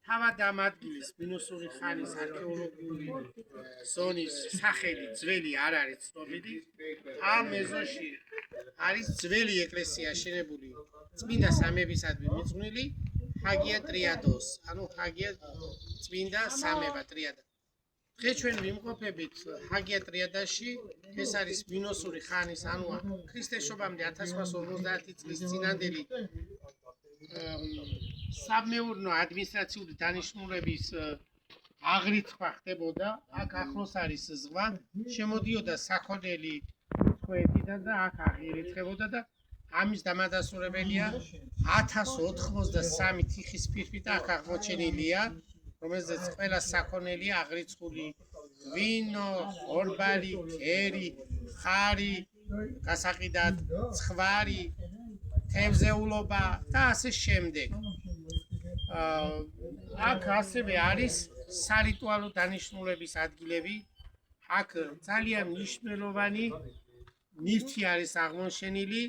თავად ამ ადგილის მინოსური ხანის არქეოლოგიური ზონის სახელი ძველი არ არის ცნობილი. ამ ეზოში არის ძველი ეკლესია აშენებული წმინდა სამებისადმი მიძღვნილი ჰაგია ტრიადოს, ანუ ჰაგია წმინდა სამება ტრიადა. დღეს ჩვენ ვიმყოფებით ჰაგია ტრიადაში, ეს არის მინოსური ხანის, ანუ ქრისტესშობამდე 1550 წლის წინანდელი სამეურნეო ადმინისტრაციული დანიშნულების აღრიცხვა ხდებოდა. აქ ახლოს არის ზღვა, შემოდიოდა საქონელი ტყვეებიდან და აქ აღირიცხებოდა და ამის დამადასტურებელია 1083 თიხის ფირფიტა აქ აღმოჩენილია, რომელზეც ყველა საქონელია აღრიცხული: ღვინო, ორბალი, კერი, ხარი, გასაყიდად ცხვარი, თევზეულობა და ასე შემდეგ. აქ ასევე არის სარიტუალო დანიშნულების ადგილები. აქ ძალიან მნიშვნელოვანი ნივთი არის აღმოჩენილი.